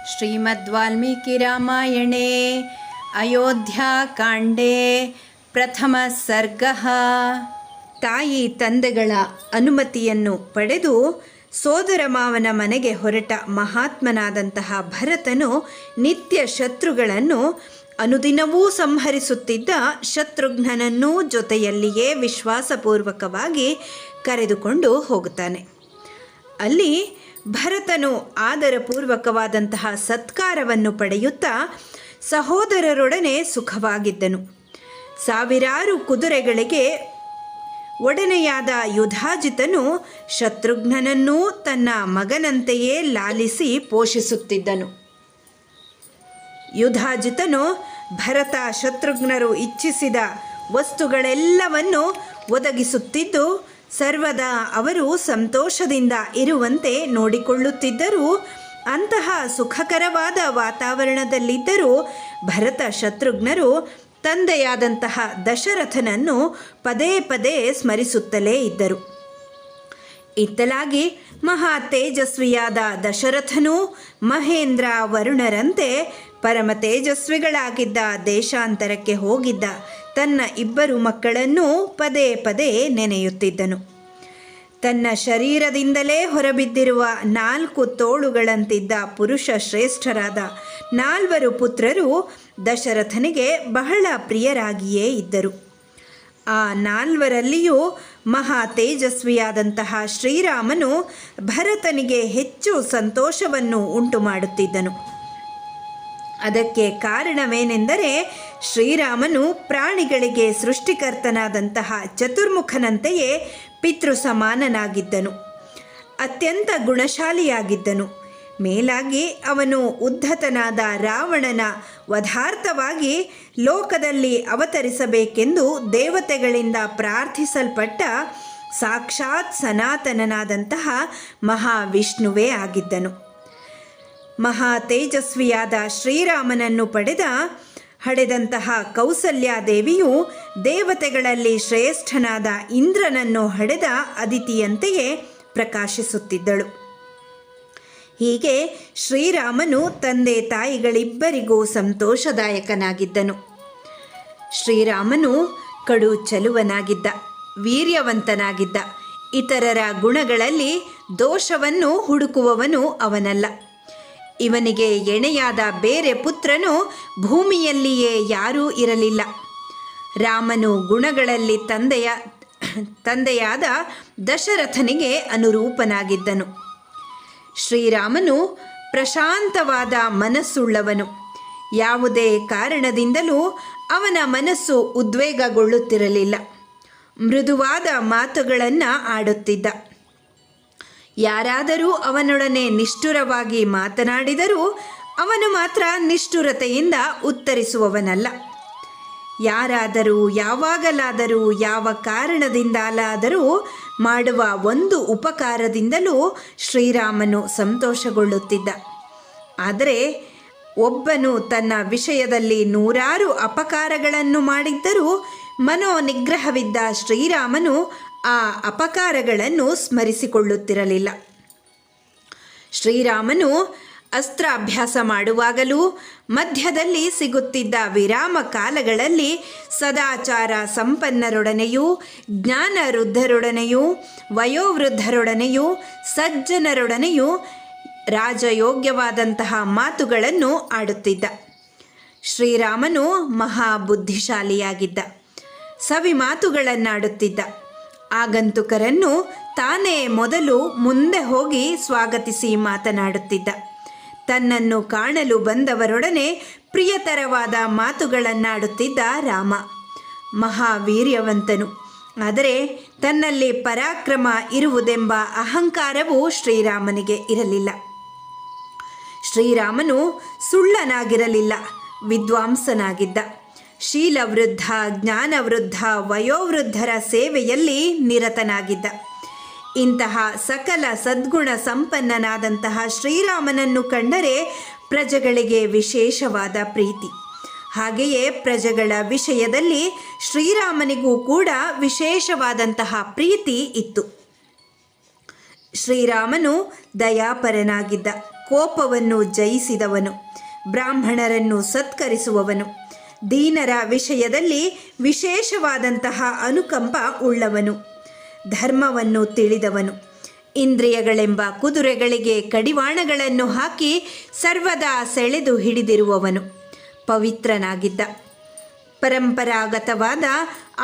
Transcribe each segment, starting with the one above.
श्रीमद्वाल्मीकिरामायणे ಅಯೋಧ್ಯಾಕಾಂಡೇ ಪ್ರಥಮ ಸರ್ಗ. ತಾಯಿ ತಂದೆಗಳ ಅನುಮತಿಯನ್ನು ಪಡೆದು ಸೋದರ ಮಾವನ ಮನೆಗೆ ಹೊರಟ ಮಹಾತ್ಮನಾದಂತಹ ಭರತನು ನಿತ್ಯ ಶತ್ರುಗಳನ್ನು ಅನುದಿನವೂ ಸಂಹರಿಸುತ್ತಿದ್ದ ಶತ್ರುಘ್ನನನ್ನೂ ಜೊತೆಯಲ್ಲಿಯೇ ವಿಶ್ವಾಸಪೂರ್ವಕವಾಗಿ ಕರೆದುಕೊಂಡು ಹೋಗುತ್ತಾನೆ. ಅಲ್ಲಿ ಭರತನು ಆದರಪೂರ್ವಕವಾದಂತಹ ಸತ್ಕಾರವನ್ನು ಪಡೆಯುತ್ತಾ ಸಹೋದರರೊಡನೆ ಸುಖವಾಗಿದ್ದನು. ಸಾವಿರಾರು ಕುದುರೆಗಳಿಗೆ ಒಡೆನೆಯಾದ ಯುಧಾಜಿತನು ಶತ್ರುಘ್ನನನ್ನೂ ತನ್ನ ಮಗನಂತೆಯೇ ಲಾಲಿಸಿ ಪೋಷಿಸುತ್ತಿದ್ದನು. ಯುಧಾಜಿತನು ಭರತ ಶತ್ರುಘ್ನರು ಇಚ್ಛಿಸಿದ ವಸ್ತುಗಳೆಲ್ಲವನ್ನು ಒದಗಿಸುತ್ತಿದ್ದು ಸರ್ವದಾ ಅವರು ಸಂತೋಷದಿಂದ ಇರುವಂತೆ ನೋಡಿಕೊಳ್ಳುತ್ತಿದ್ದರೂ ಅಂತಹ ಸುಖಕರವಾದ ವಾತಾವರಣದಲ್ಲಿದ್ದರೂ ಭರತ ಶತ್ರುಘ್ನರು ತಂದೆಯಾದಂತಹ ದಶರಥನನ್ನು ಪದೇ ಪದೇ ಸ್ಮರಿಸುತ್ತಲೇ ಇದ್ದರು. ಇತ್ತಲಾಗಿ ಮಹಾ ತೇಜಸ್ವಿಯಾದ ದಶರಥನು ಮಹೇಂದ್ರ ವರುಣರಂತೆ ಪರಮ ತೇಜಸ್ವಿಗಳಾಗಿದ್ದ ದೇಶಾಂತರಕ್ಕೆ ಹೋಗಿದ್ದ ತನ್ನ ಇಬ್ಬರು ಮಕ್ಕಳನ್ನೂ ಪದೇ ಪದೇ ನೆನೆಯುತ್ತಿದ್ದನು. ತನ್ನ ಶರೀರದಿಂದಲೇ ಹೊರಬಿದ್ದಿರುವ 4 ತೋಳುಗಳಂತಿದ್ದ ಪುರುಷ ಶ್ರೇಷ್ಠರಾದ 4 ಪುತ್ರರು ದಶರಥನಿಗೆ ಬಹಳ ಪ್ರಿಯರಾಗಿಯೇ ಇದ್ದರು. ಆ 4ರಲ್ಲಿಯೂ ಮಹಾ ತೇಜಸ್ವಿಯಾದಂತಹ ಶ್ರೀರಾಮನು ಭರತನಿಗೆ ಹೆಚ್ಚು ಸಂತೋಷವನ್ನು ಉಂಟು ಮಾಡುತ್ತಿದ್ದನು. ಅದಕ್ಕೆ ಕಾರಣವೇನೆಂದರೆ ಶ್ರೀರಾಮನು ಪ್ರಾಣಿಗಳಿಗೆ ಸೃಷ್ಟಿಕರ್ತನಾದಂತಹ ಚತುರ್ಮುಖನಂತೆಯೇ ಪಿತೃ ಸಮಾನನಾಗಿದ್ದನು. ಅತ್ಯಂತ ಗುಣಶಾಲಿಯಾಗಿದ್ದನು. ಮೇಲಾಗಿ ಅವನು ಉದ್ಧತನಾದ ರಾವಣನ ವಧಾರ್ಥವಾಗಿ ಲೋಕದಲ್ಲಿ ಅವತರಿಸಬೇಕೆಂದು ದೇವತೆಗಳಿಂದ ಪ್ರಾರ್ಥಿಸಲ್ಪಟ್ಟ ಸಾಕ್ಷಾತ್ ಸನಾತನನಾದಂತಹ ಮಹಾವಿಷ್ಣುವೇ ಆಗಿದ್ದನು. ಮಹಾ ತೇಜಸ್ವಿಯಾದ ಶ್ರೀರಾಮನನ್ನು ಹಡೆದಂತಹ ಕೌಸಲ್ಯಾದೇವಿಯು ದೇವತೆಗಳಲ್ಲಿ ಶ್ರೇಷ್ಠನಾದ ಇಂದ್ರನನ್ನು ಹಡೆದ ಅದಿತಿಯಂತೆಯೇ ಪ್ರಕಾಶಿಸುತ್ತಿದ್ದಳು. ಹೀಗೆ ಶ್ರೀರಾಮನು ತಂದೆ ತಾಯಿಗಳಿಬ್ಬರಿಗೂ ಸಂತೋಷದಾಯಕನಾಗಿದ್ದನು. ಶ್ರೀರಾಮನು ಕಡು ಚಲುವನಾಗಿದ್ದ, ವೀರ್ಯವಂತನಾಗಿದ್ದ. ಇತರರ ಗುಣಗಳಲ್ಲಿ ದೋಷವನ್ನು ಹುಡುಕುವವನು ಅವನಲ್ಲ. ಇವನಿಗೆ ಎಣೆಯಾದ ಬೇರೆ ಪುತ್ರನು ಭೂಮಿಯಲ್ಲಿಯೇ ಯಾರೂ ಇರಲಿಲ್ಲ. ರಾಮನು ಗುಣಗಳಲ್ಲಿ ತಂದೆಯಾದ ದಶರಥನಿಗೆ ಅನುರೂಪನಾಗಿದ್ದನು. ಶ್ರೀರಾಮನು ಪ್ರಶಾಂತವಾದ ಮನಸ್ಸುಳ್ಳವನು. ಯಾವುದೇ ಕಾರಣದಿಂದಲೂ ಅವನ ಮನಸ್ಸು ಉದ್ವೇಗಗೊಳ್ಳುತ್ತಿರಲಿಲ್ಲ. ಮೃದುವಾದ ಮಾತುಗಳನ್ನು ಆಡುತ್ತಿದ್ದ. ಯಾರಾದರೂ ಅವನೊಡನೆ ನಿಷ್ಠುರವಾಗಿ ಮಾತನಾಡಿದರೂ ಅವನು ಮಾತ್ರ ನಿಷ್ಠುರತೆಯಿಂದ ಉತ್ತರಿಸುವವನಲ್ಲ. ಯಾರಾದರೂ ಯಾವಾಗಲಾದರೂ ಯಾವ ಕಾರಣದಿಂದಲಾದರೂ ಮಾಡುವ ಒಂದು ಉಪಕಾರದಿಂದಲೂ ಶ್ರೀರಾಮನು ಸಂತೋಷಗೊಳ್ಳುತ್ತಿದ್ದ. ಆದರೆ ಒಬ್ಬನು ತನ್ನ ವಿಷಯದಲ್ಲಿ 100 ಅಪಕಾರಗಳನ್ನು ಮಾಡಿದ್ದರೂ ಮನೋನಿಗ್ರಹವಿದ್ದ ಶ್ರೀರಾಮನು ಆ ಅಪಕಾರಗಳನ್ನು ಸ್ಮರಿಸಿಕೊಳ್ಳುತ್ತಿರಲಿಲ್ಲ. ಶ್ರೀರಾಮನು ಅಸ್ತ್ರಾಭ್ಯಾಸ ಮಾಡುವಾಗಲೂ ಮಧ್ಯದಲ್ಲಿ ಸಿಗುತ್ತಿದ್ದ ವಿರಾಮ ಕಾಲಗಳಲ್ಲಿ ಸದಾಚಾರ ಸಂಪನ್ನರೊಡನೆಯೂ ಜ್ಞಾನವೃದ್ಧರೊಡನೆಯೂ ವಯೋವೃದ್ಧರೊಡನೆಯೂ ಸಜ್ಜನರೊಡನೆಯೂ ರಾಜಯೋಗ್ಯವಾದಂತಹ ಮಾತುಗಳನ್ನು ಆಡುತ್ತಿದ್ದ. ಶ್ರೀರಾಮನು ಮಹಾಬುದ್ಧಿಶಾಲಿಯಾಗಿದ್ದ. ಸವಿ ಮಾತುಗಳನ್ನಾಡುತ್ತಿದ್ದ. ಆಗಂತುಕರನ್ನು ತಾನೇ ಮೊದಲು ಮುಂದೆ ಹೋಗಿ ಸ್ವಾಗತಿಸಿ ಮಾತನಾಡುತ್ತಿದ್ದ. ತನ್ನನ್ನು ಕಾಣಲು ಬಂದವರೊಡನೆ ಪ್ರಿಯತರವಾದ ಮಾತುಗಳನ್ನಾಡುತ್ತಿದ್ದ ರಾಮ. ಮಹಾವೀರ್ಯವಂತನು. ಆದರೆ ತನ್ನಲ್ಲಿ ಪರಾಕ್ರಮ ಇರುವುದೆಂಬ ಅಹಂಕಾರವು ಶ್ರೀರಾಮನಿಗೆ ಇರಲಿಲ್ಲ. ಶ್ರೀರಾಮನು ಸುಳ್ಳನಾಗಿರಲಿಲ್ಲ, ವಿದ್ವಾಂಸನಾಗಿದ್ದ. ಶೀಲವೃದ್ಧ, ಜ್ಞಾನವೃದ್ಧ, ವಯೋವೃದ್ಧರ ಸೇವೆಯಲ್ಲಿ ನಿರತನಾಗಿದ್ದ. ಇಂತಹ ಸಕಲ ಸದ್ಗುಣ ಸಂಪನ್ನನಾದಂತಹ ಶ್ರೀರಾಮನನ್ನು ಕಂಡರೆ ಪ್ರಜೆಗಳಿಗೆ ವಿಶೇಷವಾದ ಪ್ರೀತಿ. ಹಾಗೆಯೇ ಪ್ರಜೆಗಳ ವಿಷಯದಲ್ಲಿ ಶ್ರೀರಾಮನಿಗೂ ಕೂಡ ವಿಶೇಷವಾದಂತಹ ಪ್ರೀತಿ ಇತ್ತು. ಶ್ರೀರಾಮನು ದಯಾಪರನಾಗಿದ್ದ, ಕೋಪವನ್ನು ಜಯಿಸಿದವನು, ಬ್ರಾಹ್ಮಣರನ್ನು ಸತ್ಕರಿಸುವವನು, ದೀನರ ವಿಷಯದಲ್ಲಿ ವಿಶೇಷವಾದಂತಹ ಅನುಕಂಪ ಉಳ್ಳವನು, ಧರ್ಮವನ್ನು ತಿಳಿದವನು, ಇಂದ್ರಿಯಗಳೆಂಬ ಕುದುರೆಗಳಿಗೆ ಕಡಿವಾಣಗಳನ್ನು ಹಾಕಿ ಸರ್ವದಾ ಸೆಳೆದು ಹಿಡಿದಿರುವವನು, ಪವಿತ್ರನಾಗಿದ್ದ. ಪರಂಪರಾಗತವಾದ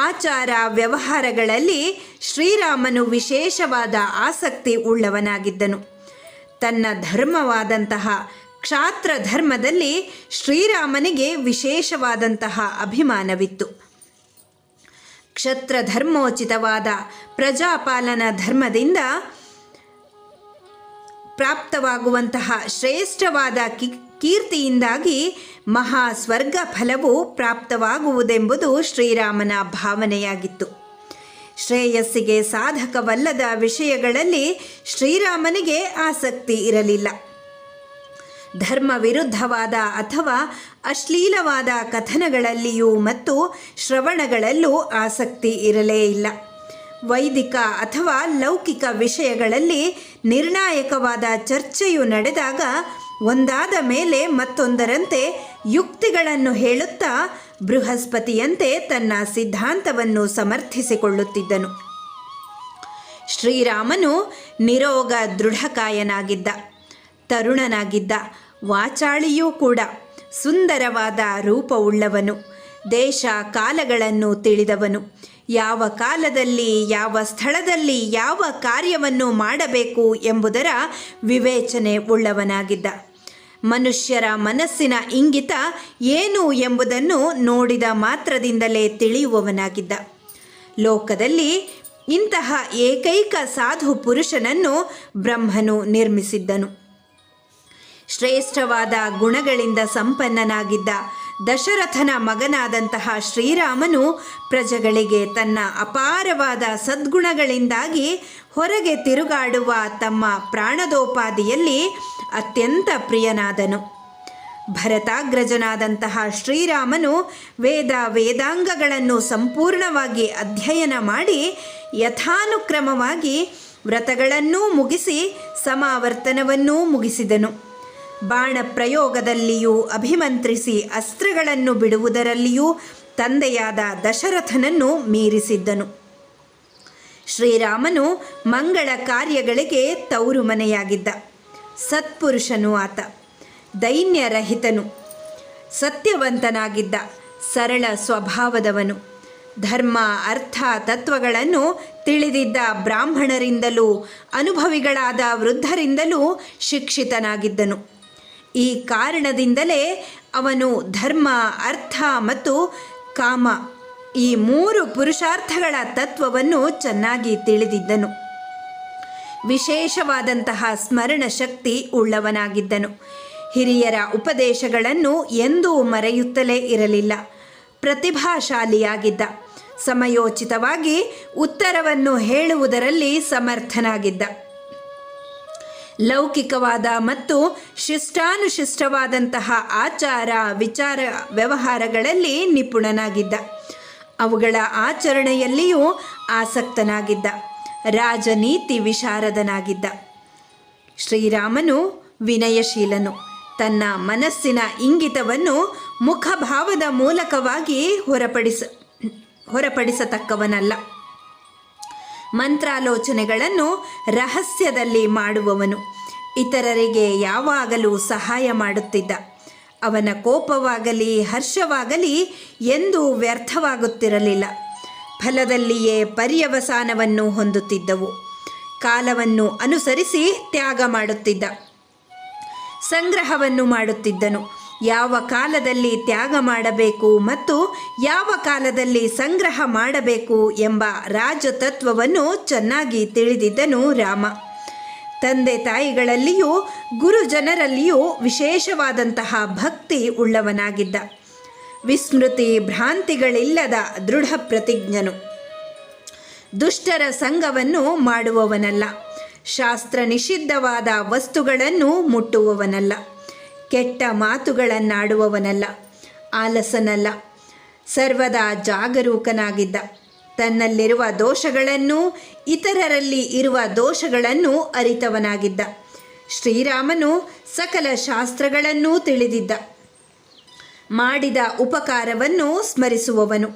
ಆಚಾರ ವ್ಯವಹಾರಗಳಲ್ಲಿ ಶ್ರೀರಾಮನು ವಿಶೇಷವಾದ ಆಸಕ್ತಿ ಉಳ್ಳವನಾಗಿದ್ದನು. ತನ್ನ ಧರ್ಮವಾದಂತಹ ಕ್ಷಾತ್ರ ಧರ್ಮದಲ್ಲಿ ಶ್ರೀರಾಮನಿಗೆ ವಿಶೇಷವಾದಂತಹ ಅಭಿಮಾನವಿತ್ತು. ಕ್ಷತ್ರ ಧರ್ಮೋಚಿತವಾದ ಪ್ರಜಾಪಾಲನ ಧರ್ಮದಿಂದ ಪ್ರಾಪ್ತವಾಗುವಂತಹ ಶ್ರೇಷ್ಠವಾದ ಕೀರ್ತಿಯಿಂದಾಗಿ ಮಹಾ ಸ್ವರ್ಗ ಫಲವು ಪ್ರಾಪ್ತವಾಗುವುದೆಂಬುದು ಶ್ರೀರಾಮನ ಭಾವನೆಯಾಗಿತ್ತು. ಶ್ರೇಯಸ್ಸಿಗೆ ಸಾಧಕವಲ್ಲದ ವಿಷಯಗಳಲ್ಲಿ ಶ್ರೀರಾಮನಿಗೆ ಆಸಕ್ತಿ ಇರಲಿಲ್ಲ. ಧರ್ಮ ವಿರುದ್ಧವಾದ ಅಥವಾ ಅಶ್ಲೀಲವಾದ ಕಥನಗಳಲ್ಲಿಯೂ ಮತ್ತು ಶ್ರವಣಗಳಲ್ಲೂ ಆಸಕ್ತಿ ಇರಲೇ ಇಲ್ಲ. ವೈದಿಕ ಅಥವಾ ಲೌಕಿಕ ವಿಷಯಗಳಲ್ಲಿ ನಿರ್ಣಾಯಕವಾದ ಚರ್ಚೆಯು ನಡೆದಾಗ ಒಂದಾದ ಮೇಲೆ ಮತ್ತೊಂದರಂತೆ ಯುಕ್ತಿಗಳನ್ನು ಹೇಳುತ್ತಾ ಬೃಹಸ್ಪತಿಯಂತೆ ತನ್ನ ಸಿದ್ಧಾಂತವನ್ನು ಸಮರ್ಥಿಸಿಕೊಳ್ಳುತ್ತಿದ್ದನು. ಶ್ರೀರಾಮನು ನಿರೋಗ ದೃಢಕಾಯನಾಗಿದ್ದ, ತರುಣನಾಗಿದ್ದ, ವಾಚಾಳಿಯೂ ಕೂಡ, ಸುಂದರವಾದ ರೂಪವುಳ್ಳವನು, ದೇಶ ಕಾಲಗಳನ್ನು ತಿಳಿದವನು, ಯಾವ ಕಾಲದಲ್ಲಿ ಯಾವ ಸ್ಥಳದಲ್ಲಿ ಯಾವ ಕಾರ್ಯವನ್ನು ಮಾಡಬೇಕು ಎಂಬುದರ ವಿವೇಚನೆ ಉಳ್ಳವನಾಗಿದ್ದ. ಮನುಷ್ಯರ ಮನಸ್ಸಿನ ಇಂಗಿತ ಏನು ಎಂಬುದನ್ನು ನೋಡಿದ ಮಾತ್ರದಿಂದಲೇ ತಿಳಿಯುವವನಾಗಿದ್ದ. ಲೋಕದಲ್ಲಿ ಇಂತಹ ಏಕೈಕ ಸಾಧು ಪುರುಷನನ್ನು ಬ್ರಹ್ಮನು ನಿರ್ಮಿಸಿದ್ದನು. ಶ್ರೇಷ್ಠವಾದ ಗುಣಗಳಿಂದ ಸಂಪನ್ನನಾಗಿದ್ದ ದಶರಥನ ಮಗನಾದಂತಹ ಶ್ರೀರಾಮನು ಪ್ರಜೆಗಳಿಗೆ ತನ್ನ ಅಪಾರವಾದ ಸದ್ಗುಣಗಳಿಂದಾಗಿ ಹೊರಗೆ ತಿರುಗಾಡುವ ತಮ್ಮ ಪ್ರಾಣದೋಪಾದಿಯಲ್ಲಿ ಅತ್ಯಂತ ಪ್ರಿಯನಾದನು. ಭರತಾಗ್ರಜನಾದಂತಹ ಶ್ರೀರಾಮನು ವೇದಾಂಗಗಳನ್ನು ಸಂಪೂರ್ಣವಾಗಿ ಅಧ್ಯಯನ ಮಾಡಿ ಯಥಾನುಕ್ರಮವಾಗಿ ವ್ರತಗಳನ್ನೂ ಮುಗಿಸಿ ಸಮಾವರ್ತನವನ್ನೂ ಮುಗಿಸಿದನು. ಬಾಣ ಪ್ರಯೋಗದಲ್ಲಿಯೂ ಅಭಿಮಂತ್ರಿಸಿ ಅಸ್ತ್ರಗಳನ್ನು ಬಿಡುವುದರಲ್ಲಿಯೂ ತಂದೆಯಾದ ದಶರಥನನ್ನು ಮೀರಿಸಿದ್ದನು. ಶ್ರೀರಾಮನು ಮಂಗಳ ಕಾರ್ಯಗಳಿಗೆ ತವರು ಮನೆಯಾಗಿದ್ದ. ಸತ್ಪುರುಷನು ಆತ. ದೈನ್ಯರಹಿತನು, ಸತ್ಯವಂತನಾಗಿದ್ದ, ಸರಳ ಸ್ವಭಾವದವನು. ಧರ್ಮ ಅರ್ಥ ತತ್ವಗಳನ್ನು ತಿಳಿದಿದ್ದ ಬ್ರಾಹ್ಮಣರಿಂದಲೂ ಅನುಭವಿಗಳಾದ ವೃದ್ಧರಿಂದಲೂ ಶಿಕ್ಷಿತನಾಗಿದ್ದನು. ಈ ಕಾರಣದಿಂದಲೇ ಅವನು ಧರ್ಮ, ಅರ್ಥ ಮತ್ತು ಕಾಮ ಈ 3 ಪುರುಷಾರ್ಥಗಳ ತತ್ವವನ್ನು ಚೆನ್ನಾಗಿ ತಿಳಿದಿದ್ದನು. ವಿಶೇಷವಾದಂತಹ ಸ್ಮರಣ ಶಕ್ತಿ ಉಳ್ಳವನಾಗಿದ್ದನು. ಹಿರಿಯರ ಉಪದೇಶಗಳನ್ನು ಎಂದೂ ಮರೆಯುತ್ತಲೇ ಇರಲಿಲ್ಲ. ಪ್ರತಿಭಾಶಾಲಿಯಾಗಿದ್ದ. ಸಮಯೋಚಿತವಾಗಿ ಉತ್ತರವನ್ನು ಹೇಳುವುದರಲ್ಲಿ ಸಮರ್ಥನಾಗಿದ್ದ. ಲೌಕಿಕವಾದ ಮತ್ತು ಶಿಷ್ಟಾನುಶಿಷ್ಟವಾದಂತಹ ಆಚಾರ ವಿಚಾರ ವ್ಯವಹಾರಗಳಲ್ಲಿ ನಿಪುಣನಾಗಿದ್ದ. ಅವುಗಳ ಆಚರಣೆಯಲ್ಲಿಯೂ ಆಸಕ್ತನಾಗಿದ್ದ. ರಾಜನೀತಿ ವಿಶಾರದನಾಗಿದ್ದ. ಶ್ರೀರಾಮನು ವಿನಯಶೀಲನು. ತನ್ನ ಮನಸ್ಸಿನ ಇಂಗಿತವನ್ನು ಮುಖಭಾವದ ಮೂಲಕವಾಗಿ ಹೊರಪಡಿಸತಕ್ಕವನಲ್ಲ. ಮಂತ್ರಾಲೋಚನೆಗಳನ್ನು ರಹಸ್ಯದಲ್ಲಿ ಮಾಡುವವನು. ಇತರರಿಗೆ ಯಾವಾಗಲೂ ಸಹಾಯ ಮಾಡುತ್ತಿದ್ದ. ಅವನ ಕೋಪವಾಗಲಿ ಹರ್ಷವಾಗಲಿ ಎಂದೂ ವ್ಯರ್ಥವಾಗುತ್ತಿರಲಿಲ್ಲ. ಫಲದಲ್ಲಿಯೇ ಪರ್ಯವಸಾನವನ್ನು ಹೊಂದುತ್ತಿದ್ದವು. ಕಾಲವನ್ನು ಅನುಸರಿಸಿ ತ್ಯಾಗ ಮಾಡುತ್ತಿದ್ದ. ಸಂಗ್ರಹವನ್ನು ಮಾಡುತ್ತಿದ್ದನು. ಯಾವ ಕಾಲದಲ್ಲಿ ತ್ಯಾಗ ಮಾಡಬೇಕು ಮತ್ತು ಯಾವ ಕಾಲದಲ್ಲಿ ಸಂಗ್ರಹ ಮಾಡಬೇಕು ಎಂಬ ರಾಜತತ್ವವನ್ನು ಚೆನ್ನಾಗಿ ತಿಳಿದಿದ್ದನು ರಾಮ. ತಂದೆ ತಾಯಿಗಳಲ್ಲಿಯೂ ಗುರುಜನರಲ್ಲಿಯೂ ವಿಶೇಷವಾದಂತಹ ಭಕ್ತಿ ಉಳ್ಳವನಾಗಿದ್ದ. ವಿಸ್ಮೃತಿ ಭ್ರಾಂತಿಗಳಿಲ್ಲದ ದೃಢ ಪ್ರತಿಜ್ಞನು. ದುಷ್ಟರ ಸಂಗವನ್ನು ಮಾಡುವವನಲ್ಲ. ಶಾಸ್ತ್ರ ನಿಷಿದ್ಧವಾದ ವಸ್ತುಗಳನ್ನು ಮುಟ್ಟುವವನಲ್ಲ. ಕೆಟ್ಟ ಮಾತುಗಳನ್ನಾಡುವವನಲ್ಲ. ಆಲಸನಲ್ಲ. ಸರ್ವದಾ ಜಾಗರೂಕನಾಗಿದ್ದ. ತನ್ನಲ್ಲಿರುವ ದೋಷಗಳನ್ನು ಇತರರಲ್ಲಿ ಇರುವ ದೋಷಗಳನ್ನು ಅರಿತವನಾಗಿದ್ದ. ಶ್ರೀರಾಮನು ಸಕಲ ಶಾಸ್ತ್ರಗಳನ್ನೂ ತಿಳಿದಿದ್ದ. ಮಾಡಿದ ಉಪಕಾರವನ್ನು ಸ್ಮರಿಸುವವನು.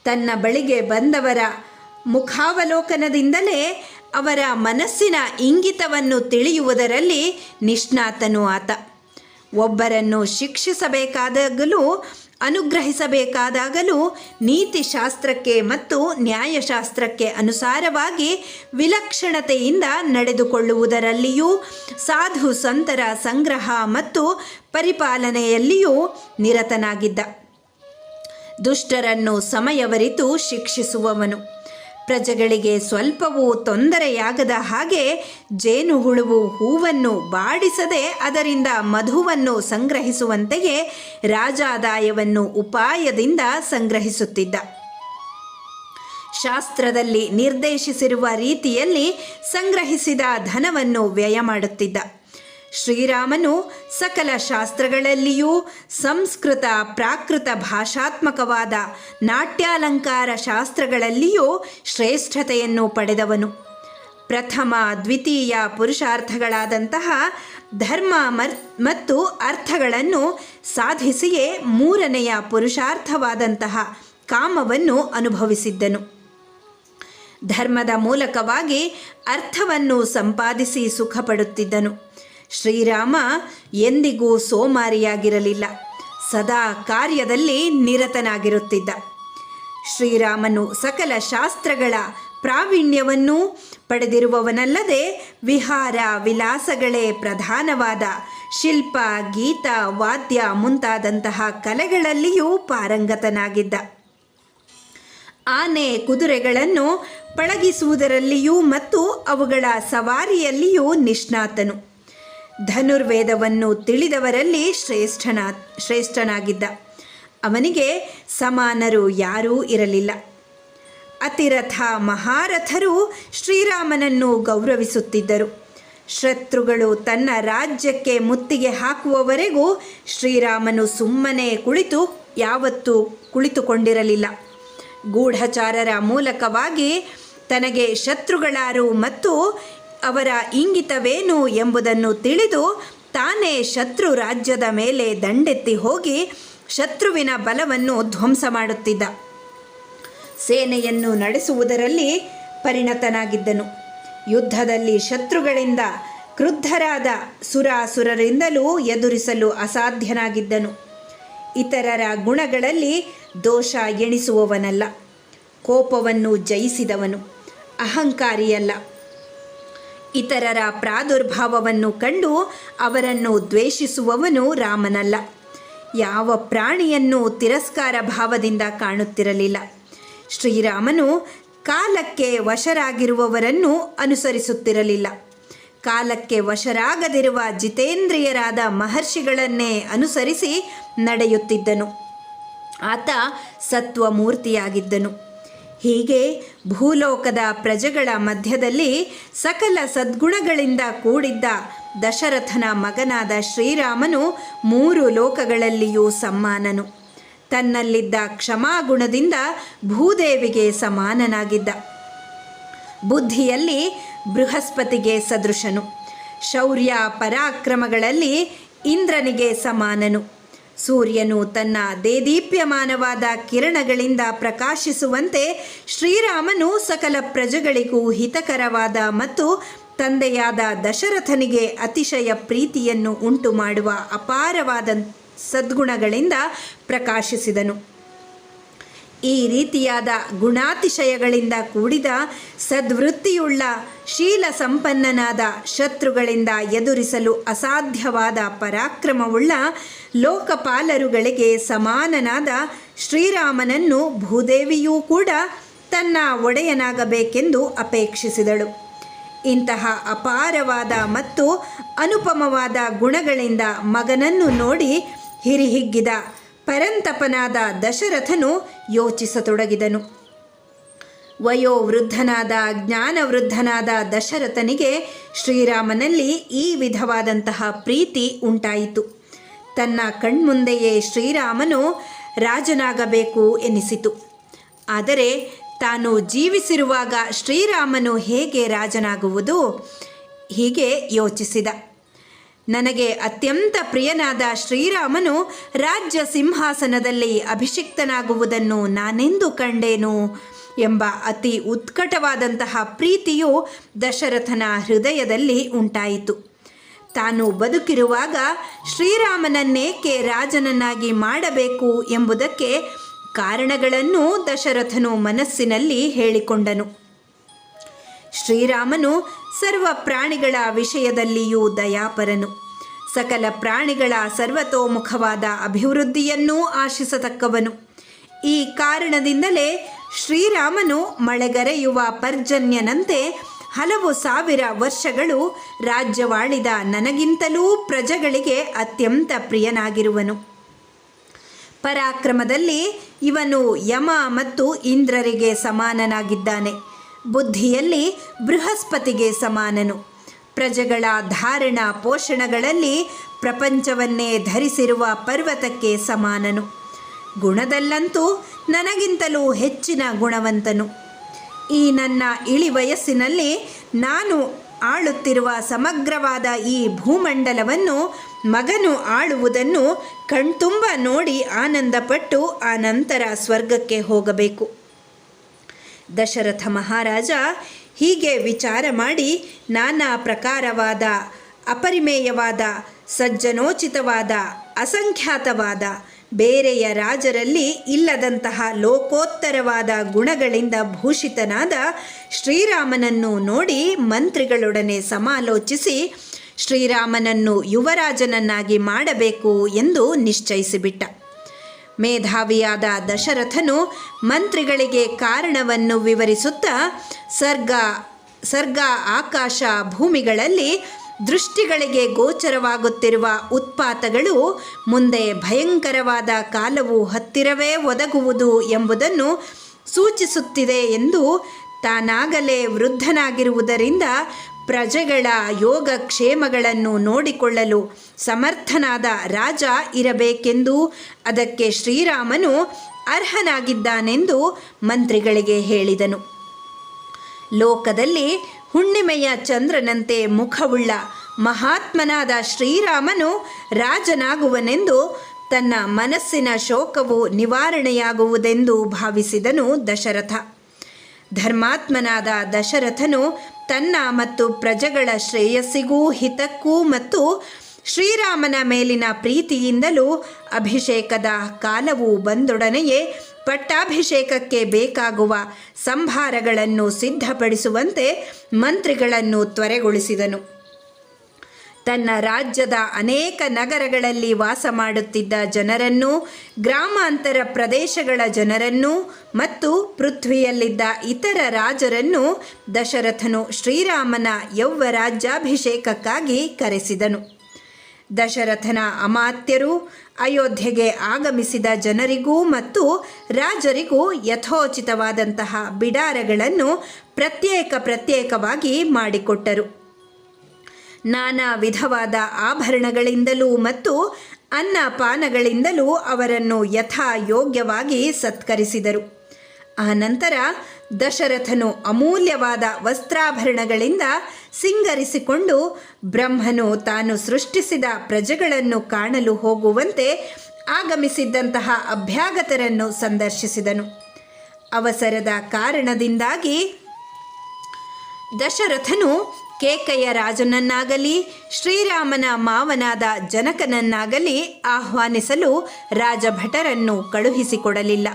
ತನ್ನ ಬಳಿಗೆ ಬಂದವರ ಮುಖಾವಲೋಕನದಿಂದಲೇ ಅವರ ಮನಸ್ಸಿನ ಇಂಗಿತವನ್ನು ತಿಳಿಯುವುದರಲ್ಲಿ ನಿಷ್ಣಾತನು ಆತ. ಒಬ್ಬರನ್ನು ಶಿಕ್ಷಿಸಬೇಕಾದಾಗಲೂ ಅನುಗ್ರಹಿಸಬೇಕಾದಾಗಲೂ ನೀತಿಶಾಸ್ತ್ರಕ್ಕೆ ಮತ್ತು ನ್ಯಾಯಶಾಸ್ತ್ರಕ್ಕೆ ಅನುಸಾರವಾಗಿ ವಿಲಕ್ಷಣತೆಯಿಂದ ನಡೆದುಕೊಳ್ಳುವುದರಲ್ಲಿಯೂ ಸಾಧು ಸಂತರ ಸಂಗ್ರಹ ಮತ್ತು ಪರಿಪಾಲನೆಯಲ್ಲಿಯೂ ನಿರತನಾಗಿದ್ದ. ದುಷ್ಟರನ್ನು ಸಮಯವರಿತು ಶಿಕ್ಷಿಸುವವನು. ಪ್ರಜೆಗಳಿಗೆ ಸ್ವಲ್ಪವೂ ತೊಂದರೆಯಾಗದ ಹಾಗೆ ಜೇನುಹುಳುವು ಹೂವನ್ನು ಬಾಡಿಸದೆ ಅದರಿಂದ ಮಧುವನ್ನು ಸಂಗ್ರಹಿಸುವಂತೆಯೇ ರಾಜಾದಾಯವನ್ನು ಉಪಾಯದಿಂದ ಸಂಗ್ರಹಿಸುತ್ತಿದ್ದ. ಶಾಸ್ತ್ರದಲ್ಲಿ ನಿರ್ದೇಶಿಸಿರುವ ರೀತಿಯಲ್ಲಿ ಸಂಗ್ರಹಿಸಿದ ಧನವನ್ನು ವ್ಯಯ ಮಾಡುತ್ತಿದ್ದ. ಶ್ರೀರಾಮನು ಸಕಲ ಶಾಸ್ತ್ರಗಳಲ್ಲಿಯೂ ಸಂಸ್ಕೃತ ಪ್ರಾಕೃತ ಭಾಷಾತ್ಮಕವಾದ ನಾಟ್ಯಾಲಂಕಾರ ಶಾಸ್ತ್ರಗಳಲ್ಲಿಯೂ ಶ್ರೇಷ್ಠತೆಯನ್ನು ಪಡೆದವನು. ಪ್ರಥಮ ದ್ವಿತೀಯ ಪುರುಷಾರ್ಥಗಳಾದಂತಹ ಧರ್ಮ ಮತ್ತು ಅರ್ಥಗಳನ್ನು ಸಾಧಿಸಿಯೇ ಮೂರನೆಯ ಪುರುಷಾರ್ಥವಾದಂತಹ ಕಾಮವನ್ನು ಅನುಭವಿಸಿದ್ದನು. ಧರ್ಮದ ಮೂಲಕವಾಗಿ ಅರ್ಥವನ್ನು ಸಂಪಾದಿಸಿ ಸುಖಪಡುತ್ತಿದ್ದನು. ಶ್ರೀರಾಮ ಎಂದಿಗೂ ಸೋಮಾರಿಯಾಗಿರಲಿಲ್ಲ. ಸದಾ ಕಾರ್ಯದಲ್ಲಿ ನಿರತನಾಗಿರುತ್ತಿದ್ದ. ಶ್ರೀರಾಮನು ಸಕಲ ಶಾಸ್ತ್ರಗಳ ಪ್ರಾವೀಣ್ಯವನ್ನೂ ಪಡೆದಿರುವವನಲ್ಲದೆ ವಿಹಾರ ವಿಲಾಸಗಳೇ ಪ್ರಧಾನವಾದ ಶಿಲ್ಪ, ಗೀತ, ವಾದ್ಯ ಮುಂತಾದಂತಹ ಕಲೆಗಳಲ್ಲಿಯೂ ಪಾರಂಗತನಾಗಿದ್ದ. ಆನೆ ಕುದುರೆಗಳನ್ನು ಪಳಗಿಸುವುದರಲ್ಲಿಯೂ ಮತ್ತು ಅವುಗಳ ಸವಾರಿಯಲ್ಲಿಯೂ ನಿಷ್ಣಾತನು. ಧನುರ್ವೇದವನ್ನು ತಿಳಿದವರಲ್ಲಿ ಶ್ರೇಷ್ಠನಾಗಿದ್ದ. ಅವನಿಗೆ ಸಮಾನರು ಯಾರೂ ಇರಲಿಲ್ಲ. ಅತಿರಥ ಮಹಾರಥರು ಶ್ರೀರಾಮನನ್ನು ಗೌರವಿಸುತ್ತಿದ್ದರು. ಶತ್ರುಗಳು ತನ್ನ ರಾಜ್ಯಕ್ಕೆ ಮುತ್ತಿಗೆ ಹಾಕುವವರೆಗೂ ಶ್ರೀರಾಮನು ಸುಮ್ಮನೆ ಯಾವತ್ತೂ ಕುಳಿತುಕೊಂಡಿರಲಿಲ್ಲ. ಗೂಢಚಾರರ ಮೂಲಕವಾಗಿ ತನಗೆ ಶತ್ರುಗಳಾರು ಮತ್ತು ಅವರ ಇಂಗಿತವೇನು ಎಂಬುದನ್ನು ತಿಳಿದು ತಾನೇ ಶತ್ರು ರಾಜ್ಯದ ಮೇಲೆ ದಂಡೆತ್ತಿ ಹೋಗಿ ಶತ್ರುವಿನ ಬಲವನ್ನು ಧ್ವಂಸ ಮಾಡುತ್ತಿದ್ದ. ಸೇನೆಯನ್ನು ನಡೆಸುವುದರಲ್ಲಿ ಪರಿಣತನಾಗಿದ್ದನು. ಯುದ್ಧದಲ್ಲಿ ಶತ್ರುಗಳಿಂದ ಕ್ರುದ್ಧರಾದ ಸುರಾಸುರರಿಂದಲೂ ಎದುರಿಸಲು ಅಸಾಧ್ಯನಾಗಿದ್ದನು. ಇತರರ ಗುಣಗಳಲ್ಲಿ ದೋಷ ಎಣಿಸುವವನಲ್ಲ. ಕೋಪವನ್ನು ಜಯಿಸಿದವನು. ಅಹಂಕಾರಿಯಲ್ಲ. ಇತರರ ಪ್ರಾದುರ್ಭಾವವನ್ನು ಕಂಡು ಅವರನ್ನು ದ್ವೇಷಿಸುವವನು ರಾಮನಲ್ಲ. ಯಾವ ಪ್ರಾಣಿಯನ್ನು ತಿರಸ್ಕಾರ ಭಾವದಿಂದ ಕಾಣುತ್ತಿರಲಿಲ್ಲ. ಶ್ರೀರಾಮನು ಕಾಲಕ್ಕೆ ವಶರಾಗಿರುವವರನ್ನು ಅನುಸರಿಸುತ್ತಿರಲಿಲ್ಲ. ಕಾಲಕ್ಕೆ ವಶರಾಗದಿರುವ ಜಿತೇಂದ್ರಿಯರಾದ ಮಹರ್ಷಿಗಳನ್ನೇ ಅನುಸರಿಸಿ ನಡೆಯುತ್ತಿದ್ದನು. ಆತ ಸತ್ವಮೂರ್ತಿಯಾಗಿದ್ದನು. ಹೀಗೆ ಭೂಲೋಕದ ಪ್ರಜೆಗಳ ಮಧ್ಯದಲ್ಲಿ ಸಕಲ ಸದ್ಗುಣಗಳಿಂದ ಕೂಡಿದ್ದ ದಶರಥನ ಮಗನಾದ ಶ್ರೀರಾಮನು 3 ಲೋಕಗಳಲ್ಲಿಯೂ ಸಮ್ಮಾನನು. ತನ್ನಲ್ಲಿದ್ದ ಕ್ಷಮಾಗುಣದಿಂದ ಭೂದೇವಿಗೆ ಸಮಾನನಾಗಿದ್ದ. ಬುದ್ಧಿಯಲ್ಲಿ ಬೃಹಸ್ಪತಿಗೆ ಸದೃಶನು. ಶೌರ್ಯ ಪರಾಕ್ರಮಗಳಲ್ಲಿ ಇಂದ್ರನಿಗೆ ಸಮಾನನು. ಸೂರ್ಯನು ತನ್ನ ದೇದೀಪ್ಯಮಾನವಾದ ಕಿರಣಗಳಿಂದ ಪ್ರಕಾಶಿಸುವಂತೆ ಶ್ರೀರಾಮನು ಸಕಲ ಪ್ರಜೆಗಳಿಗೂ ಹಿತಕರವಾದ ಮತ್ತು ತಂದೆಯಾದ ದಶರಥನಿಗೆ ಅತಿಶಯ ಪ್ರೀತಿಯನ್ನು ಉಂಟು ಮಾಡುವ ಅಪಾರವಾದ ಸದ್ಗುಣಗಳಿಂದ ಪ್ರಕಾಶಿಸಿದನು. ಈ ರೀತಿಯಾದ ಗುಣಾತಿಶಯಗಳಿಂದ ಕೂಡಿದ ಸದ್ವೃತ್ತಿಯುಳ್ಳ ಶೀಲ ಸಂಪನ್ನನಾದ ಶತ್ರುಗಳಿಂದ ಎದುರಿಸಲು ಅಸಾಧ್ಯವಾದ ಪರಾಕ್ರಮವುಳ್ಳ ಲೋಕಪಾಲರುಗಳಿಗೆ ಸಮಾನನಾದ ಶ್ರೀರಾಮನನ್ನು ಭೂದೇವಿಯೂ ಕೂಡ ತನ್ನ ಒಡೆಯನಾಗಬೇಕೆಂದು ಅಪೇಕ್ಷಿಸಿದಳು. ಇಂತಹ ಅಪಾರವಾದ ಮತ್ತು ಅನುಪಮವಾದ ಗುಣಗಳಿಂದ ಮಗನನ್ನು ನೋಡಿ ಹಿರಿಹಿಗ್ಗಿದ ಪರಂತಪನಾದ ದಶರಥನು ಯೋಚಿಸತೊಡಗಿದನು. ವಯೋವೃದ್ಧನಾದ ಜ್ಞಾನವೃದ್ಧನಾದ ದಶರಥನಿಗೆ ಶ್ರೀರಾಮನಲ್ಲಿ ಈ ವಿಧವಾದಂತಹ ಪ್ರೀತಿ ಉಂಟಾಯಿತು. ತನ್ನ ಕಣ್ಮುಂದೆಯೇ ಶ್ರೀರಾಮನು ರಾಜನಾಗಬೇಕು ಎನಿಸಿತು. ಆದರೆ ತಾನು ಜೀವಿಸಿರುವಾಗ ಶ್ರೀರಾಮನು ಹೇಗೆ ರಾಜನಾಗುವುದು? ಹೀಗೆ ಯೋಚಿಸಿದ. ನನಗೆ ಅತ್ಯಂತ ಪ್ರಿಯನಾದ ಶ್ರೀರಾಮನು ರಾಜ್ಯ ಸಿಂಹಾಸನದಲ್ಲಿ ಅಭಿಷಿಕ್ತನಾಗುವುದನ್ನು ನಾನೆಂದು ಕಂಡೇನು ಎಂಬ ಅತಿ ಉತ್ಕಟವಾದಂತಹ ಪ್ರೀತಿಯು ದಶರಥನ ಹೃದಯದಲ್ಲಿ ಉಂಟಾಯಿತು. ತಾನು ಬದುಕಿರುವಾಗ ಶ್ರೀರಾಮನನ್ನೇಕೆ ರಾಜನನ್ನಾಗಿ ಮಾಡಬೇಕು ಎಂಬುದಕ್ಕೆ ಕಾರಣಗಳನ್ನು ದಶರಥನು ಮನಸ್ಸಿನಲ್ಲಿ ಹೇಳಿಕೊಂಡನು. ಶ್ರೀರಾಮನು ಸರ್ವ ಪ್ರಾಣಿಗಳ ವಿಷಯದಲ್ಲಿಯೂ ದಯಾಪರನು. ಸಕಲ ಪ್ರಾಣಿಗಳ ಸರ್ವತೋಮುಖವಾದ ಅಭಿವೃದ್ಧಿಯನ್ನೂ ಆಶಿಸತಕ್ಕವನು. ಈ ಕಾರಣದಿಂದಲೇ ಶ್ರೀರಾಮನು ಮಳೆಗರೆಯುವ ಪರ್ಜನ್ಯನಂತೆ ಹಲವು ಸಾವಿರ ವರ್ಷಗಳು ರಾಜ್ಯವಾಳಿದ ನನಗಿಂತಲೂ ಪ್ರಜೆಗಳಿಗೆ ಅತ್ಯಂತ ಪ್ರಿಯನಾಗಿರುವನು. ಪರಾಕ್ರಮದಲ್ಲಿ ಇವನು ಯಮ ಮತ್ತು ಇಂದ್ರರಿಗೆ ಸಮಾನನಾಗಿದ್ದಾನೆ. ಬುದ್ಧಿಯಲ್ಲಿ ಬೃಹಸ್ಪತಿಗೆ ಸಮಾನನು. ಪ್ರಜೆಗಳ ಧಾರಣ ಪೋಷಣಗಳಲ್ಲಿ ಪ್ರಪಂಚವನ್ನೇ ಧರಿಸಿರುವ ಪರ್ವತಕ್ಕೆ ಸಮಾನನು. ಗುಣದಲ್ಲಂತೂ ನನಗಿಂತಲೂ ಹೆಚ್ಚಿನ ಗುಣವಂತನು. ಈ ನನ್ನ ಇಳಿ ವಯಸ್ಸಿನಲ್ಲಿ ನಾನು ಆಳುತ್ತಿರುವ ಸಮಗ್ರವಾದ ಈ ಭೂಮಂಡಲವನ್ನು ಮಗನು ಆಳುವುದನ್ನು ಕಣ್ತುಂಬ ನೋಡಿ ಆನಂದಪಟ್ಟು ಆನಂತರ ಸ್ವರ್ಗಕ್ಕೆ ಹೋಗಬೇಕು. ದಶರಥ ಮಹಾರಾಜ ಹೀಗೆ ವಿಚಾರ ಮಾಡಿ ನಾನಾ ಪ್ರಕಾರವಾದ ಅಪರಿಮೇಯವಾದ ಸಜ್ಜನೋಚಿತವಾದ ಅಸಂಖ್ಯಾತವಾದ ಬೇರೆಯ ರಾಜರಲ್ಲಿ ಇಲ್ಲದಂತಹ ಲೋಕೋತ್ತರವಾದ ಗುಣಗಳಿಂದ ಭೂಷಿತನಾದ ಶ್ರೀರಾಮನನ್ನು ನೋಡಿ ಮಂತ್ರಿಗಳೊಡನೆ ಸಮಾಲೋಚಿಸಿ ಶ್ರೀರಾಮನನ್ನು ಯುವರಾಜನನ್ನಾಗಿ ಮಾಡಬೇಕು ಎಂದು ನಿಶ್ಚಯಿಸಿಬಿಟ್ಟ. ಮೇಧಾವಿಯಾದ ದಶರಥನು ಮಂತ್ರಿಗಳಿಗೆ ಕಾರಣವನ್ನು ವಿವರಿಸುತ್ತಾ ಸರ್ಗ ಆಕಾಶ ಭೂಮಿಗಳಲ್ಲಿ ದೃಷ್ಟಿಗಳಿಗೆ ಗೋಚರವಾಗುತ್ತಿರುವ ಉತ್ಪಾತಗಳು ಮುಂದೆ ಭಯಂಕರವಾದ ಕಾಲವು ಹತ್ತಿರವೇ ಒದಗುವುದು ಎಂಬುದನ್ನು ಸೂಚಿಸುತ್ತಿದೆ ಎಂದು, ತಾನಾಗಲೇ ವೃದ್ಧನಾಗಿರುವುದರಿಂದ ಪ್ರಜೆಗಳ ಯೋಗಕ್ಷೇಮಗಳನ್ನು ನೋಡಿಕೊಳ್ಳಲು ಸಮರ್ಥನಾದ ರಾಜ ಇರಬೇಕೆಂದು, ಅದಕ್ಕೆ ಶ್ರೀರಾಮನು ಅರ್ಹನಾಗಿದ್ದಾನೆಂದು ಮಂತ್ರಿಗಳಿಗೆ ಹೇಳಿದನು. ಲೋಕದಲ್ಲಿ ಹುಣ್ಣಿಮೆಯ ಚಂದ್ರನಂತೆ ಮುಖವುಳ್ಳ ಮಹಾತ್ಮನಾದ ಶ್ರೀರಾಮನು ರಾಜನಾಗುವನೆಂದು ತನ್ನ ಮನಸ್ಸಿನ ಶೋಕವು ನಿವಾರಣೆಯಾಗುವುದೆಂದು ಭಾವಿಸಿದನು ದಶರಥ. ಧರ್ಮಾತ್ಮನಾದ ದಶರಥನು ತನ್ನ ಮತ್ತು ಪ್ರಜೆಗಳ ಶ್ರೇಯಸ್ಸಿಗೂ ಹಿತಕ್ಕೂ ಮತ್ತು ಶ್ರೀರಾಮನ ಮೇಲಿನ ಪ್ರೀತಿಯಿಂದಲೂ ಅಭಿಷೇಕದ ಕಾಲವು ಬಂದೊಡನೆಯೇ ಪಟ್ಟಾಭಿಷೇಕಕ್ಕೆ ಬೇಕಾಗುವ ಸಂಭಾರಗಳನ್ನು ಸಿದ್ಧಪಡಿಸುವಂತೆ ಮಂತ್ರಿಗಳನ್ನು ತ್ವರೆಗೊಳಿಸಿದನು. ತನ್ನ ರಾಜ್ಯದ ಅನೇಕ ನಗರಗಳಲ್ಲಿ ವಾಸ ಮಾಡುತ್ತಿದ್ದ ಜನರನ್ನು, ಗ್ರಾಮಾಂತರ ಪ್ರದೇಶಗಳ ಜನರನ್ನು ಮತ್ತು ಪೃಥ್ವಿಯಲ್ಲಿದ್ದ ಇತರ ರಾಜರನ್ನು ದಶರಥನು ಶ್ರೀರಾಮನ ಯೌವರಾಜ್ಯಾಭಿಷೇಕಕ್ಕಾಗಿ ಕರೆಸಿದನು. ದಶರಥನ ಅಮಾತ್ಯರು ಅಯೋಧ್ಯೆಗೆ ಆಗಮಿಸಿದ ಜನರಿಗೂ ಮತ್ತು ರಾಜರಿಗೂ ಯಥೋಚಿತವಾದಂತಹ ಬಿಡಾರಗಳನ್ನು ಪ್ರತ್ಯೇಕವಾಗಿ ಮಾಡಿಕೊಟ್ಟರು. ನಾನಾ ವಿಧವಾದ ಆಭರಣಗಳಿಂದಲೂ ಮತ್ತು ಅನ್ನಪಾನಗಳಿಂದಲೂ ಅವರನ್ನು ಯಥಾಯೋಗ್ಯವಾಗಿ ಸತ್ಕರಿಸಿದರು. ಆನಂತರ ದಶರಥನು ಅಮೂಲ್ಯವಾದ ವಸ್ತ್ರಾಭರಣಗಳಿಂದ ಸಿಂಗರಿಸಿಕೊಂಡು ಬ್ರಹ್ಮನು ತಾನು ಸೃಷ್ಟಿಸಿದ ಪ್ರಜೆಗಳನ್ನು ಕಾಣಲು ಹೋಗುವಂತೆ ಆಗಮಿಸಿದ್ದಂತಹ ಅಭ್ಯಾಗತರನ್ನು ಸಂದರ್ಶಿಸಿದನು. ಅವಸರದ ಕಾರಣದಿಂದಾಗಿ ದಶರಥನು ಕೇಕಯ್ಯ ರಾಜನನ್ನಾಗಲಿ ಶ್ರೀರಾಮನ ಮಾವನಾದ ಜನಕನನ್ನಾಗಲಿ ಆಹ್ವಾನಿಸಲು ರಾಜಭಟರನ್ನು ಕಳುಹಿಸಿಕೊಡಲಿಲ್ಲ.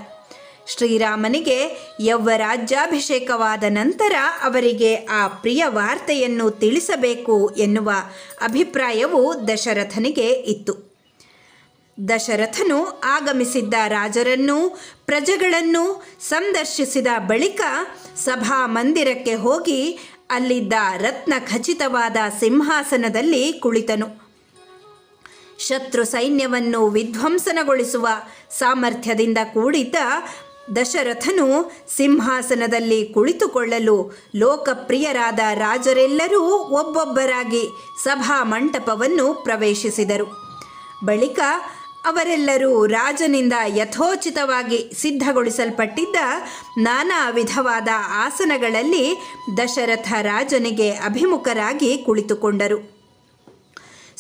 ಶ್ರೀರಾಮನಿಗೆ ಯೌವರಾಜ್ಯಾಭಿಷೇಕವಾದ ನಂತರ ಅವರಿಗೆ ಆ ಪ್ರಿಯ ವಾರ್ತೆಯನ್ನು ತಿಳಿಸಬೇಕು ಎನ್ನುವ ಅಭಿಪ್ರಾಯವು ದಶರಥನಿಗೆ ಇತ್ತು. ದಶರಥನು ಆಗಮಿಸಿದ್ದ ರಾಜರನ್ನೂ ಪ್ರಜೆಗಳನ್ನು ಸಂದರ್ಶಿಸಿದ ಬಳಿಕ ಸಭಾ ಮಂದಿರಕ್ಕೆ ಹೋಗಿ ಅಲ್ಲಿದ್ದ ರತ್ನ ಖಚಿತವಾದ ಸಿಂಹಾಸನದಲ್ಲಿ ಕುಳಿತನು. ಶತ್ರು ಸೈನ್ಯವನ್ನು ವಿಧ್ವಂಸನಗೊಳಿಸುವ ಸಾಮರ್ಥ್ಯದಿಂದ ಕೂಡಿದ್ದ ದಶರಥನು ಸಿಂಹಾಸನದಲ್ಲಿ ಕುಳಿತುಕೊಳ್ಳಲು ಲೋಕಪ್ರಿಯರಾದ ರಾಜರೆಲ್ಲರೂ ಒಬ್ಬೊಬ್ಬರಾಗಿ ಸಭಾ ಮಂಟಪವನ್ನು ಪ್ರವೇಶಿಸಿದರು. ಬಳಿಕ ಅವರೆಲ್ಲರೂ ರಾಜನಿಂದ ಯಥೋಚಿತವಾಗಿ ಸಿದ್ಧಗೊಳಿಸಲ್ಪಟ್ಟಿದ್ದ ನಾನಾ ವಿಧವಾದ ಆಸನಗಳಲ್ಲಿ ದಶರಥ ರಾಜನಿಗೆ ಅಭಿಮುಖರಾಗಿ ಕುಳಿತುಕೊಂಡರು.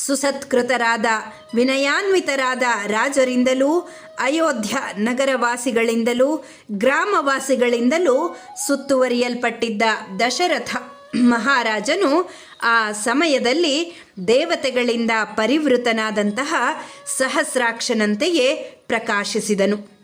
ಸುಸತ್ಕೃತರಾದ ವಿನಯಾನ್ವಿತರಾದ ರಾಜರಿಂದಲೂ ಅಯೋಧ್ಯ ನಗರವಾಸಿಗಳಿಂದಲೂ ಗ್ರಾಮವಾಸಿಗಳಿಂದಲೂ ಸುತ್ತುವರಿಯಲ್ಪಟ್ಟಿದ್ದ ದಶರಥ ಮಹಾರಾಜನು ಆ ಸಮಯದಲ್ಲಿ ದೇವತೆಗಳಿಂದ ಪರಿವೃತನಾದಂತಹ ಸಹಸ್ರಾಕ್ಷನಂತೆಯೇ ಪ್ರಕಾಶಿಸಿದನು.